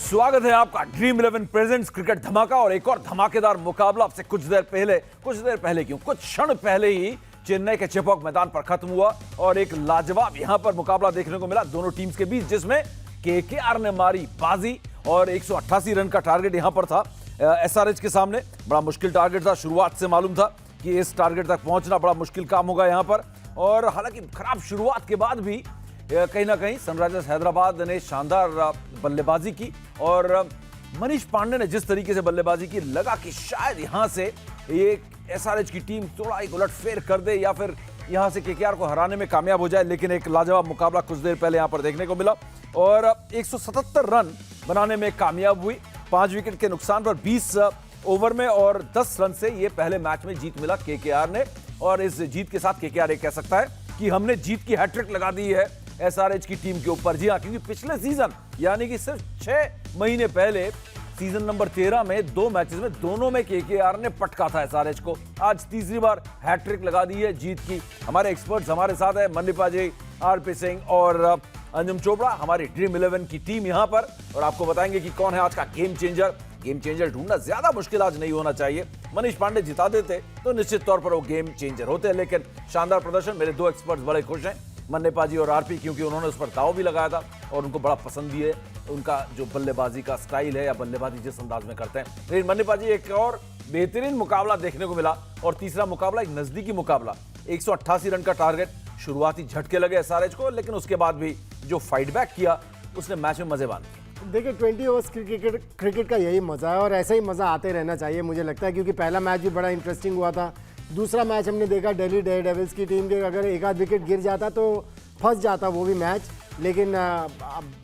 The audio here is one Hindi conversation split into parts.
स्वागत है आपका ड्रीम 11 प्रेजेंट्स क्रिकेट धमाका और एक और धमाकेदार मुकाबला आपसे कुछ देर पहले क्यों कुछ क्षण पहले ही चेन्नई के चेपॉक मैदान पर खत्म हुआ और एक लाजवाब यहां पर मुकाबला देखने को मिला दोनों टीम्स के बीच, जिसमें केकेआर ने मारी बाजी और 188 रन का टारगेट यहां पर था एसआरएच के सामने। बड़ा मुश्किल टारगेट था, शुरुआत से मालूम था कि इस टारगेट तक पहुंचना बड़ा मुश्किल काम होगा यहां पर। और हालांकि खराब शुरुआत के बाद भी कहीं ना कहीं सनराइजर्स हैदराबाद ने शानदार बल्लेबाजी की और मनीष पांडे ने जिस तरीके से बल्लेबाजी की, लगा कि शायद यहां से ये एसआरएच की टीम थोड़ा एक उलटफेर कर दे या फिर यहां से केकेआर को हराने में कामयाब हो जाए। लेकिन एक लाजवाब मुकाबला कुछ देर पहले यहां पर देखने को मिला और 177 रन बनाने में कामयाब हुई 5 विकेट के नुकसान पर 20 ओवर में और 10 रन से ये पहले मैच में जीत मिला केकेआर ने। और इस जीत के साथ केकेआर ये कह सकता है कि हमने जीत की हैट्रिक लगा दी है एसआरएच की टीम के ऊपर। जी हां, क्योंकि पिछले सीजन यानी कि सिर्फ 6 महीने पहले सीजन नंबर 13 में 2 मैचेस में दोनों में केकेआर ने पटका था एसआरएच को। आज तीसरी बार हैट्रिक लगा दी है जीत की। हमारे एक्सपर्ट्स हमारे साथ है, मन्नीपा जी, आरपी सिंह और अंजुम चोपड़ा, हमारी ड्रीम 11 की टीम यहां पर, और आपको बताएंगे कि कौन है आज का गेम चेंजर। गेम चेंजर ढूंढना ज्यादा मुश्किल आज नहीं होना चाहिए। मनीष पांडे जिता देते तो निश्चित तौर पर वो गेम चेंजर होते, लेकिन शानदार प्रदर्शन, मेरे 2 एक्सपर्ट्स बड़े खुश हैं, मन्नीपा जी और आरपी, क्योंकि उन्होंने उस पर दाव भी लगाया था और उनको बड़ा पसंद भी है उनका जो बल्लेबाजी का स्टाइल है या बल्लेबाजी जिस अंदाज में करते हैं। लेकिन मन्नीपा जी, एक और बेहतरीन मुकाबला देखने को मिला और तीसरा मुकाबला एक नजदीकी मुकाबला, 188 रन का टारगेट। शुरुआती झटके लगे एसआरएच को, लेकिन उसके बाद भी जो फाइट बैक किया उसने मैच में मजे बांधे। देखिए 20 ओवर्स क्रिकेट का यही मज़ा है और ऐसा ही मज़ा आते रहना चाहिए मुझे लगता है, क्योंकि पहला मैच भी बड़ा इंटरेस्टिंग हुआ था। दूसरा मैच हमने देखा दिल्ली डेयरडेविल्स की टीम के अगर एक आध विकेट गिर जाता तो फंस जाता वो भी मैच, लेकिन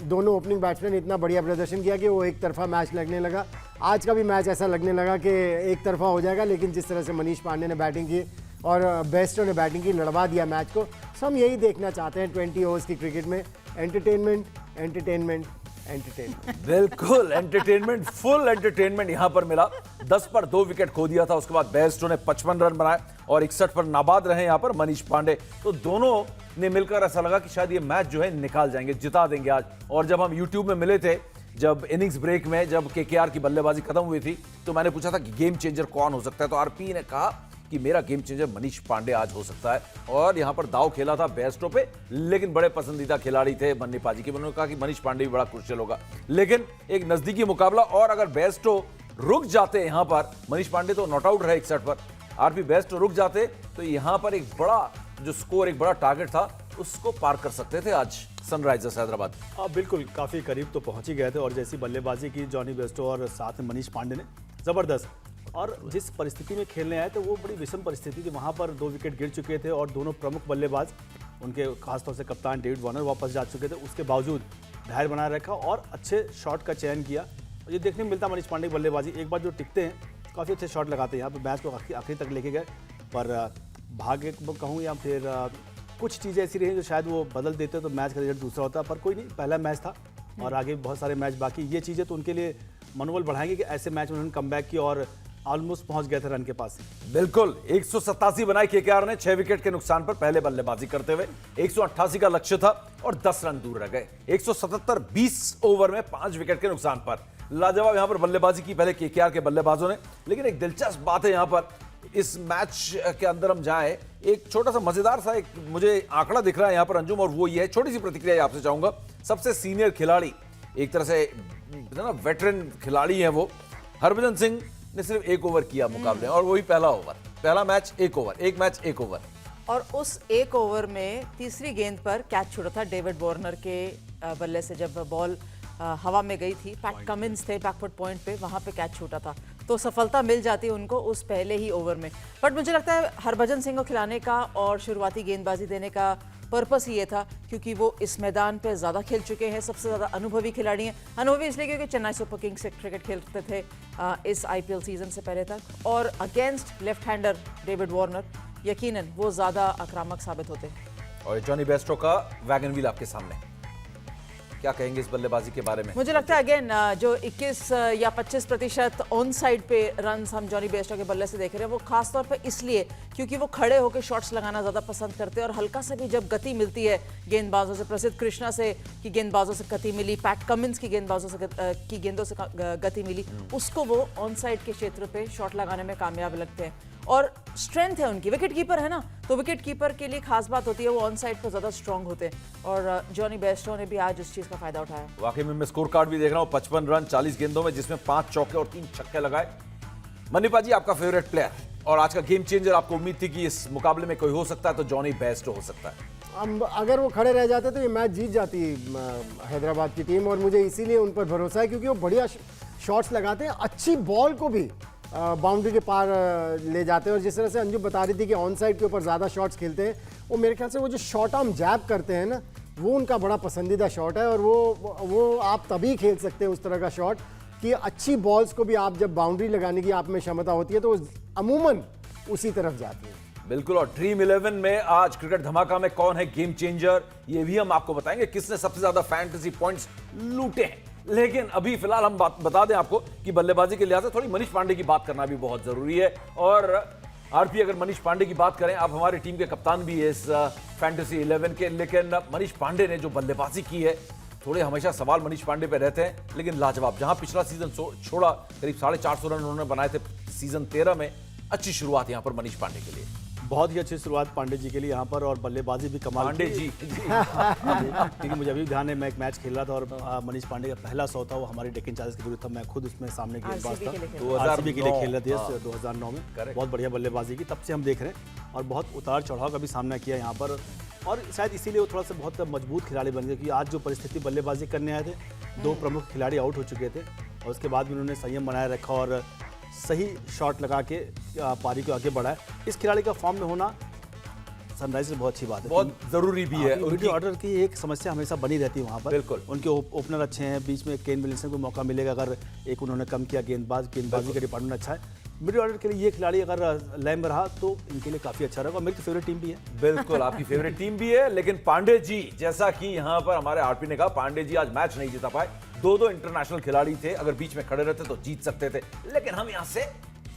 दोनों ओपनिंग बैट्समैन इतना बढ़िया प्रदर्शन किया कि वो एक तरफा मैच लगने लगा। आज का भी मैच ऐसा लगने लगा कि एक तरफा हो जाएगा, लेकिन जिस तरह से मनीष पांडे ने बैटिंग की और बेस्टो ने बैटिंग की, लड़वा दिया मैच को। सो हम यही देखना चाहते हैं 20 ओवर्स की क्रिकेट में, एंटरटेनमेंट एंटरटेनमेंट एंटरटेनमेंट। बिल्कुल एंटरटेनमेंट, फुल एंटरटेनमेंट यहां पर मिला। 10 पर 2 विकेट खो दिया था, उसके बाद बेस्टो ने 55 रन बनाए और 61 पर नाबाद रहे यहां पर मनीष पांडे। तो दोनों ने मिलकर ऐसा लगा कि शायद ये मैच जो है निकाल जाएंगे, जिता देंगे आज। और जब हम यूट्यूब में मिले थे, जब इनिंग्स ब्रेक में, जब केकेआर की बल्लेबाजी खत्म हुई थी, तो मैंने पूछा था कि गेम चेंजर कौन हो सकता है, तो आरपी ने कहा कि मेरा गेम चेंजर मनीष पांडे आज हो सकता है। और यहां पर दाव खेला था बेस्टो पे, लेकिन बड़े पसंदीदा खिलाड़ी थे मन्नीपा जी के, उन्होंने कहा कि मनीष पांडे भी बड़ा क्रुशियल होगा। लेकिन एक नजदीकी मुकाबला, और अगर बेस्टो रुक जाते यहां पर, मनीष पांडे तो नॉट आउट रहे 61 पर, आरपी बेस्टो रुक जाते तो यहां पर एक बड़ा जो स्कोर, एक बड़ा टारगेट था, उसको पार कर सकते थे आज सनराइजर्स हैदराबाद। बिल्कुल, काफ़ी करीब तो पहुंच ही गए थे। और जैसी बल्लेबाजी की जॉनी बेस्टो और साथ में मनीष पांडे ने, ज़बरदस्त। और जिस परिस्थिति में खेलने आए तो वो बड़ी विषम परिस्थिति थी, वहाँ पर 2 विकेट गिर चुके थे और दोनों प्रमुख बल्लेबाज, उनके खासतौर से कप्तान डेविड वार्नर वापस जा चुके थे। उसके बावजूद धैर्य बनाए रखा और अच्छे शॉट का चयन किया। ये देखने में मिलता मनीष पांडे की बल्लेबाजी, एक बार जो टिकते हैं काफ़ी अच्छे शॉट लगाते हैं। यहाँ पर मैच को आखिरी तक लेके गए, पर भाग्य कहूँ या फिर कुछ चीज़ें ऐसी रही जो शायद वो बदल देते तो मैच का रिजल्ट दूसरा होता। पर कोई नहीं, पहला मैच था और आगे बहुत सारे मैच बाकी। ये चीज़ें तो उनके लिए मनोबल बढ़ाएंगे कि ऐसे मैच में उन्होंने कमबैक किया और ऑलमोस्ट पहुंच गए थे रन के पास। बिल्कुल 187 बनाई केकेआर ने 6 विकेट के नुकसान पर पहले बल्लेबाजी करते हुए। 188 का लक्ष्य था और 10 रन दूर रह गए। 177 20 ओवर में 5 विकेट के नुकसान पर लाजवाब यहां पर बल्लेबाजी की पहले केकेआर के बल्लेबाजों ने। लेकिन एक दिलचस्प बात है यहां पर, इस मैच के अंदर हम जाएं, एक छोटा सा मजेदार सा एक मुझे आंकड़ा दिख रहा है यहां पर अंजुम, और वो ये है, छोटी सी प्रतिक्रिया आपसे चाहूंगा। सबसे सीनियर खिलाड़ी, एक तरह से ना वेटरन खिलाड़ी है वो, हरभजन सिंह ने सिर्फ 1 ओवर किया मुकाबले, और वही पहला ओवर, पहला मैच 1 ओवर, एक मैच 1 ओवर। और उस 1 ओवर में तीसरी गेंद पर कैच छूटा था डेविड वार्नर के बल्ले से। जब बॉल हवा में गई थी, पैट कमिंस थे बैकफुट पॉइंट पे, वहां पे कैच छूटा था, तो सफलता मिल जाती उनको उस पहले ही ओवर में। बट मुझे लगता है हरभजन सिंह को खिलाने का और शुरुआती गेंदबाजी देने का पर्पस ये था क्योंकि वो इस मैदान पे ज़्यादा खेल चुके हैं, सबसे ज़्यादा अनुभवी खिलाड़ी हैं। अनुभवी इसलिए क्योंकि चेन्नई सुपर किंग्स से क्रिकेट खेलते थे इस आईपीएल सीजन से पहले तक, और against left hander David Warner यकीनन वो ज़्यादा आक्रामक साबित होते हैं। और जॉनी बेस्टो का वैगन व्हील आपके सामने। क्या कहेंगे इस बल्लेबाजी के बारे में? मुझे लगता है अगेन जो 21 या 25% ऑन साइड पे रन हम जॉनी बेस्टो के बल्ले से देख रहे हैं, वो खास तौर पे इसलिए क्योंकि वो खड़े होकर शॉट्स लगाना ज़्यादा पसंद करते हैं और हल्का सा भी जब गति मिलती है गेंदबाजों से, प्रसिद्ध कृष्णा से की गेंदबाजों से गति मिली, पैट कमिंस की गेंदों से गति मिली, उसको वो ऑन साइड के क्षेत्र पे शॉट लगाने में कामयाब लगते हैं। और स्ट्रेंथ है उनकी, विकेट कीपर है ना, तो विकेट कीपर के लिए खास बात होती है वो ऑन साइड पर ज़्यादा स्ट्रांग होते हैं और जॉनी बेस्टो ने भी आज उस चीज़ का फायदा उठाया। वाकई में मैं स्कोर कार्ड भी देख रहा हूँ, 55 रन 40 गेंदों में, जिसमें 5 चौके और 3 छक्के लगाए। मनीपा जी, आपका फेवरेट प्लेयर और आज का गेम चेंजर, आपको उम्मीद थी कि इस मुकाबले में कोई हो सकता है तो जॉनी बेस्टो हो सकता है। अगर वो खड़े रह जाते तो ये मैच जीत जाती हैदराबाद की टीम, और मुझे इसीलिए उन पर भरोसा है क्योंकि वो बढ़िया शॉट्स लगाते हैं, अच्छी बॉल को भी बाउंड्री के पार ले जाते हैं। और जिस तरह से अंजू बता रही थी कि ऑन साइड के ऊपर ज़्यादा शॉट्स खेलते हैं, वो मेरे ख्याल से वो जो शॉर्ट आर्म जैब करते हैं ना, वो उनका बड़ा पसंदीदा शॉट है। और वो आप तभी खेल सकते हैं उस तरह का शॉट कि अच्छी बॉल्स को भी आप जब बाउंड्री लगाने की आप में क्षमता होती है तो अमूमन उसी तरफ जाती है। बिल्कुल। और ड्रीम 11 में आज क्रिकेट धमाका में कौन है गेम चेंजर, ये भी हम आपको बताएंगे, किसने सबसे ज्यादा फैंटेसी पॉइंट्स लूटे हैं। लेकिन अभी फिलहाल हम बता दें आपको कि बल्लेबाजी के लिहाज से थोड़ी मनीष पांडे की बात करना भी बहुत जरूरी है। और आरपी, अगर मनीष पांडे की बात करें, आप हमारी टीम के कप्तान भी है इस फैंटेसी 11 के, लेकिन मनीष पांडे ने जो बल्लेबाजी की है, थोड़े हमेशा सवाल मनीष पांडे पे रहते हैं, लेकिन लाजवाब। जहां पिछला सीजन छोड़ा, करीब 450 रन उन्होंने बनाए थे सीजन 13 में, अच्छी शुरुआत यहां पर मनीष पांडे के लिए। बहुत ही अच्छी शुरुआत पांडे जी के लिए यहाँ पर, और बल्लेबाजी भी कमाल पांडे की। जी क्योंकि मुझे अभी ध्यान है, मैं एक मैच खेल रहा था और मनीष पांडे का पहला 100 था, वो हमारे डेक्कन चार्जर्स के विरुद्ध था। मैं खुद उसमें सामने गेंदबाज था, 2009 के लिए खेल रहे थे 2009 में। बहुत बढ़िया बल्लेबाजी की, तब से हम देख रहे हैं, और बहुत उतार चढ़ाव का भी सामना किया यहाँ पर, और शायद इसीलिए वो थोड़ा सा बहुत मजबूत खिलाड़ी बन गए। क्योंकि आज जो परिस्थिति बल्लेबाजी करने आए थे, 2 प्रमुख खिलाड़ी आउट हो चुके थे, और उसके बाद भी उन्होंने संयम बनाए रखा और सही शॉट लगा के पारी को आगे बढ़ाया। इस खिलाड़ी का फॉर्म में होना सनराइजर्स से बहुत अच्छी बात है, बहुत जरूरी भी है। मिडिल ऑर्डर की एक समस्या हमेशा बनी रहती है वहाँ पर। बिल्कुल। उनके ओपनर अच्छे हैं, बीच में केन विलियमसन को मौका मिलेगा, अगर एक उन्होंने कम किया, गेंदबाजी का डिपार्टमेंट अच्छा है। मिडिल ऑर्डर के लिए ये खिलाड़ी अगर लैम में रहा तो इनके लिए काफी अच्छा रहेगा। मेरी तो फेवरेट टीम भी है। बिल्कुल, आपकी फेवरेट टीम भी है, लेकिन पांडे जी, जैसा कि यहां पर हमारे आरपी ने कहा, पांडे जी आज मैच नहीं जीता पाए। 2 इंटरनेशनल खिलाड़ी थे, अगर बीच में खड़े रहते तो जीत सकते थे, लेकिन हम यहां से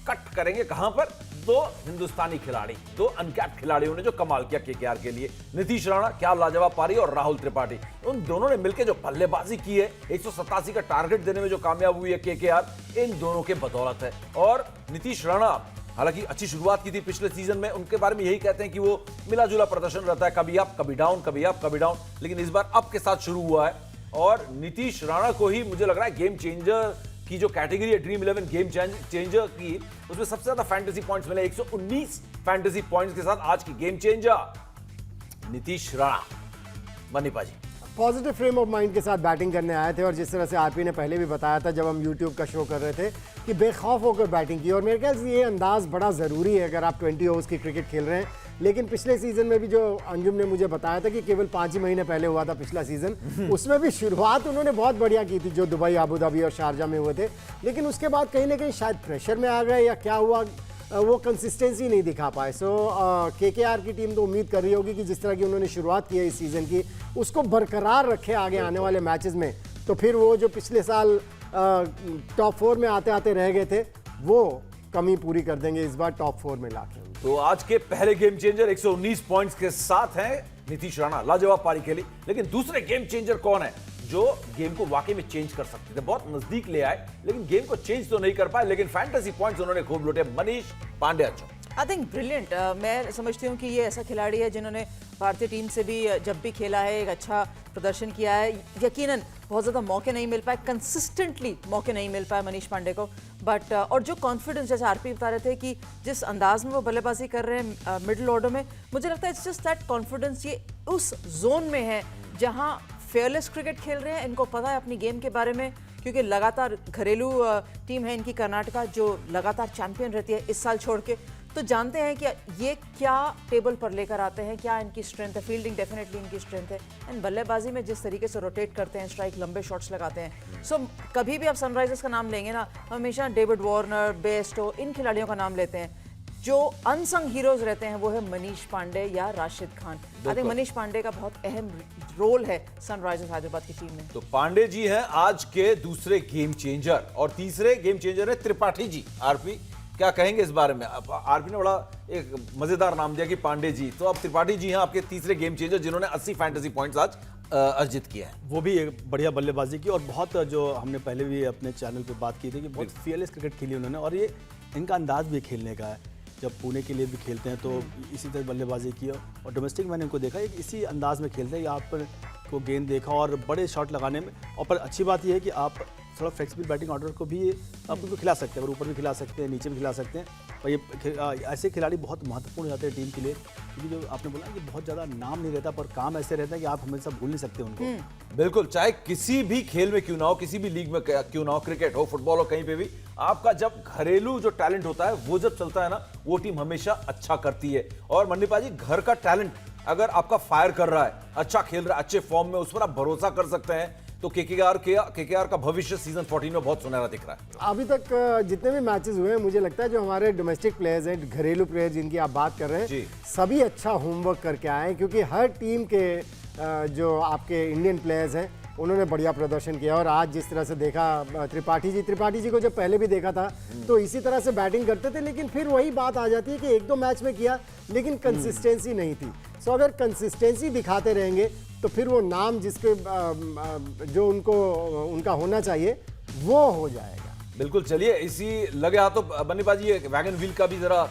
कट करेंगे कहां पर, 2 हिंदुस्तानी खिलाड़ी, 2 अनकैप्ड खिलाड़ियों ने जो कमाल किया केकेआर के लिए। नीतीश राणा, क्या लाजवाब पारी, और राहुल त्रिपाठी, उन दोनों ने मिलकर जो बल्लेबाजी की है, 187 का टारगेट देने में जो कामयाब हुई है केकेआर, इन दोनों के बदौलत है। और नीतीश राणा हालांकि अच्छी शुरुआत की थी पिछले सीजन में, उनके बारे में यही कहते हैं कि वो मिला जुला प्रदर्शन रहता है, कभी अप कभी डाउन, कभी अप कभी डाउन, लेकिन इस बार अप के साथ शुरू हुआ है। और नीतीश राणा को ही मुझे लग रहा है गेम चेंजर की जो कैटेगरी है ड्रीम 11 गेम चेंजर की, उसमें सबसे ज्यादा फैंटेसी पॉइंट्स मिले, 119 फैंटेसी पॉइंट्स के साथ आज की game changer Nitish Rana. Manipa ji, positive frame of mind के साथ बैटिंग करने आए थे, और जिस तरह से आरपी ने पहले भी बताया था जब हम यूट्यूब का शो कर रहे थे कि बेखौफ होकर बैटिंग की, और मेरे ख्याल से ये अंदाज बड़ा ज़रूरी है अगर आप 20 ओवर्स की क्रिकेट खेल रहे हैं। लेकिन पिछले सीजन में भी जो अंजुम ने मुझे बताया था कि केवल 5 ही महीने पहले हुआ था पिछला सीजन, उसमें भी शुरुआत उन्होंने बहुत बढ़िया की थी, जो दुबई, अबू धाबी और शारजा में हुए थे। लेकिन उसके बाद कहीं ना कहीं शायद प्रेशर में आ गए या क्या हुआ, वो कंसिस्टेंसी नहीं दिखा पाए। सो केकेआर की टीम तो उम्मीद कर रही होगी कि जिस तरह की उन्होंने शुरुआत की है इस सीज़न की, उसको बरकरार रखे आगे आने वाले मैचेस में, तो फिर वो जो पिछले साल टॉप 4 में आते आते रह गए थे, वो कमी पूरी कर देंगे इस बार टॉप 4 में लाके। तो आज के पहले गेम चेंजर 119 पॉइंट्स के साथ हैं नीतीश राणा, लाजवाब पारी खेली। लेकिन दूसरे गेम चेंजर कौन है जो गेम को वाकई में चेंज कर सकते थे? बहुत नजदीक ले आए, लेकिन गेम को चेंज तो नहीं कर पाए, लेकिन फैंटेसी पॉइंट्स उन्होंने खूब लूटे। मनीष पांडे, अच्छा, आई थिंक ब्रिलियंट। मैं समझती हूँ कि ये ऐसा खिलाड़ी है जिन्होंने भारतीय टीम से भी जब भी खेला है एक अच्छा प्रदर्शन किया है। यकीनन बहुत ज़्यादा मौके नहीं मिल पाए, कंसिस्टेंटली मौके नहीं मिल पाए मनीष पांडे को, बट और जो कॉन्फिडेंस, जैसे आरपी बता रहे थे कि जिस अंदाज में वो बल्लेबाजी कर रहे हैं मिडिल ऑर्डर में, मुझे लगता है इट्स जस्ट दैट कॉन्फिडेंस। ये उस जोन में है जहाँ फेयरलेस क्रिकेट खेल रहे हैं, इनको पता है अपनी गेम के बारे में, क्योंकि लगातार घरेलू टीम है इनकी कर्नाटका, जो लगातार चैंपियन रहती है इस साल छोड़ के, तो जानते हैं कि ये क्या टेबल पर लेकर आते हैं, क्या इनकी स्ट्रेंथ है। फील्डिंग डेफिनेटली इनकी स्ट्रेंथ है, एंड बल्लेबाजी में जिस तरीके से रोटेट करते हैं, स्ट्राइक, लंबे शॉट्स लगाते हैं। सो कभी भी आप सनराइजर्स का नाम लेंगे ना, हमेशा डेविड वार्नर, बेस्टो, इन खिलाड़ियों का नाम लेते हैं। जो अनसंग हीरोज रहते हैं वो है मनीष पांडे या राशिद खान। आई थिंक मनीष पांडे का बहुत अहम रोल है सनराइजर्स हैदराबाद की टीम में। तो पांडे जी हैं आज के दूसरे गेम चेंजर, और तीसरे गेम चेंजर है त्रिपाठी जी। आरपी क्या कहेंगे इस बारे में? आरपी ने बड़ा एक मजेदार नाम दिया कि पांडे जी, तो अब त्रिपाठी जी हैं आपके तीसरे गेम चेंजर जिन्होंने 80 फैंटेसी पॉइंट्स आज अर्जित किया है। वो भी एक बढ़िया बल्लेबाजी की, और बहुत जो हमने पहले भी अपने चैनल पे बात की थी कि बहुत फियरलेस क्रिकेट खेली उन्होंने, और ये इनका अंदाज भी खेलने का है। जब पुणे के लिए भी खेलते हैं तो इसी तरह बल्लेबाजी की, और डोमेस्टिक मैंने इनको देखा इसी अंदाज में खेलते हैं। यहाँ पर को गेंद देखा और बड़े शॉट लगाने में, और पर अच्छी बात यह है कि आप थोड़ा फ्लेक्सिबल बैटिंग ऑर्डर को भी आप उनको खिला सकते हैं, और ऊपर भी खिला सकते हैं, नीचे भी खिला सकते हैं। और ये ऐसे खिलाड़ी बहुत महत्वपूर्ण हो जाते हैं टीम के लिए, क्योंकि जो आपने बोला कि बहुत ज़्यादा नाम नहीं रहता पर काम ऐसे रहता है कि आप हमेशा भूल नहीं सकते उनको। बिल्कुल, चाहे किसी भी खेल में क्यों ना हो, किसी भी लीग में क्यों ना हो, क्रिकेट हो, फुटबॉल हो, कहीं पे भी आपका जब घरेलू जो टैलेंट होता है वो जब चलता है ना, वो टीम हमेशा अच्छा करती है। और मंडीपा जी, घर का टैलेंट अगर आपका फायर कर रहा है, अच्छा खेल रहा है, अच्छे फॉर्म में, उस पर आप भरोसा कर सकते हैं। तो केकेआर का भविष्य सीजन 14 में बहुत सुनहरा दिख रहा है। अभी तक जितने भी मैचेस हुए हैं, मुझे लगता है जो हमारे डोमेस्टिक प्लेयर्स हैं, घरेलू प्लेयर्स जिनकी आप बात कर रहे हैं, सभी अच्छा होमवर्क करके आए हैं, क्योंकि हर टीम के जो आपके इंडियन प्लेयर्स हैं उन्होंने बढ़िया प्रदर्शन किया। और आज जिस तरह से देखा त्रिपाठी जी को जब पहले भी देखा था तो इसी तरह से बैटिंग करते थे, लेकिन फिर वही बात आ जाती है कि एक दो मैच में किया लेकिन कंसिस्टेंसी नहीं थी। सो अगर कंसिस्टेंसी दिखाते रहेंगे तो फिर वो नाम जिसके जो उनका होना चाहिए वो हो जाएगा। बिल्कुल, चलिए इसी लगे हाथों बन्नीपा जी वैगन व्हील का भी जरा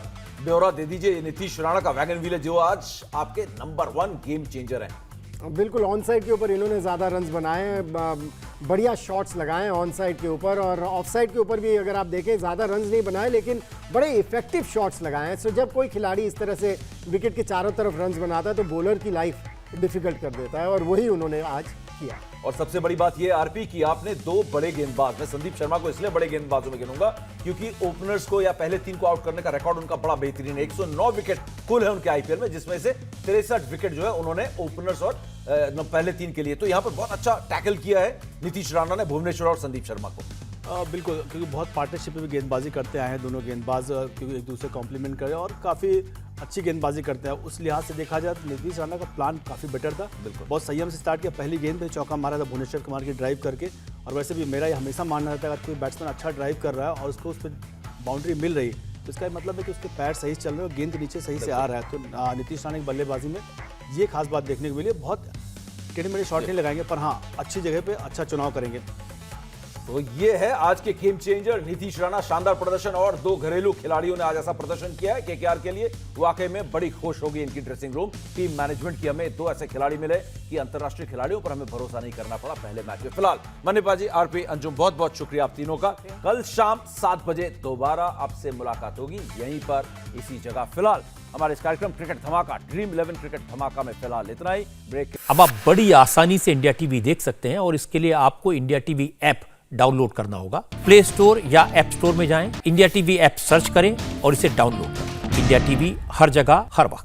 ब्यौरा दे दीजिए। नीतीश राणा का वैगन व्हील है जो आज आपके नंबर 1 गेम चेंजर हैं। बिल्कुल, ऑन साइड के ऊपर इन्होंने ज़्यादा रन्स बनाए हैं, बढ़िया शॉट्स लगाए हैं ऑन साइड के ऊपर, और ऑफ साइड के ऊपर भी अगर आप देखें ज़्यादा रन्स नहीं बनाए लेकिन बड़े इफेक्टिव शॉट्स लगाए हैं। सो जब कोई खिलाड़ी इस तरह से विकेट के चारों तरफ रन्स बनाता है तो बॉलर की लाइफ डिफिकल्ट कर देता है, और वही उन्होंने आज किया। और सबसे बड़ी बात यह आरपी की आपने 2 बड़े गेंदबाज, मैं संदीप शर्मा को इसलिए बड़े गेंदबाजों में गिनूंगा क्योंकि ओपनर्स को या पहले 3 को आउट करने का रिकॉर्ड उनका बड़ा बेहतरीन है। 109 विकेट कुल है उनके आईपीएल में, जिसमें से 63 विकेट जो है उन्होंने ओपनर्स और पहले 3 के लिए। तो यहां पर बहुत अच्छा टैकल किया है नीतीश राणा ने भुवनेश्वर और संदीप शर्मा को। बिल्कुल, क्योंकि बहुत पार्टनरशिप में भी गेंदबाजी करते आए हैं दोनों गेंदबाज, क्योंकि एक दूसरे कॉम्प्लीमेंट करें और काफ़ी अच्छी गेंदबाजी करते हैं। उस लिहाज से देखा जाए तो नीतीश राणा का प्लान काफ़ी बेटर था। बिल्कुल, बहुत संयम से स्टार्ट किया, पहली गेंद पे चौका मारा था भुवनेश्वर कुमार की ड्राइव करके। और वैसे भी मेरा ये हमेशा मानना रहता है अगर कोई बैट्समैन अच्छा ड्राइव कर रहा है और उसको उस पर बाउंड्री मिल रही तो इसका मतलब है कि उसके पैर सही चल रहे हैं और गेंद नीचे सही से आ रहा है। तो नीतीश राणा की बल्लेबाजी में ये खास बात देखने को मिली। बहुत टेढ़े मेढ़े शॉट नहीं लगाएंगे पर हाँ अच्छी जगह पे अच्छा चुनाव करेंगे। तो ये है आज के गेम चेंजर नीतीश राणा। शानदार प्रदर्शन, और 2 घरेलू खिलाड़ियों ने आज ऐसा प्रदर्शन किया है केकेआर के लिए। वाकई में बड़ी खुश होगी इनकी ड्रेसिंग रूम, टीम मैनेजमेंट की। हमें 2 ऐसे खिलाड़ी मिले कि अंतरराष्ट्रीय खिलाड़ियों पर हमें भरोसा नहीं करना पड़ा पहले मैच में। फिलहाल मन्नीपा जी, आरपी, अंजुम, बहुत बहुत शुक्रिया आप तीनों का। कल शाम 7 बजे दोबारा आपसे मुलाकात होगी यहीं पर इसी जगह। फिलहाल हमारे इस कार्यक्रम क्रिकेट धमाका, ड्रीम 11 क्रिकेट धमाका में फिलहाल इतना ही। ब्रेक। अब आप बड़ी आसानी से इंडिया टीवी देख सकते हैं, और इसके लिए आपको इंडिया टीवी ऐप डाउनलोड करना होगा। प्ले स्टोर या ऐप स्टोर में जाएं, इंडिया टीवी ऐप सर्च करें और इसे डाउनलोड करें। इंडिया टीवी हर जगह हर वक्त।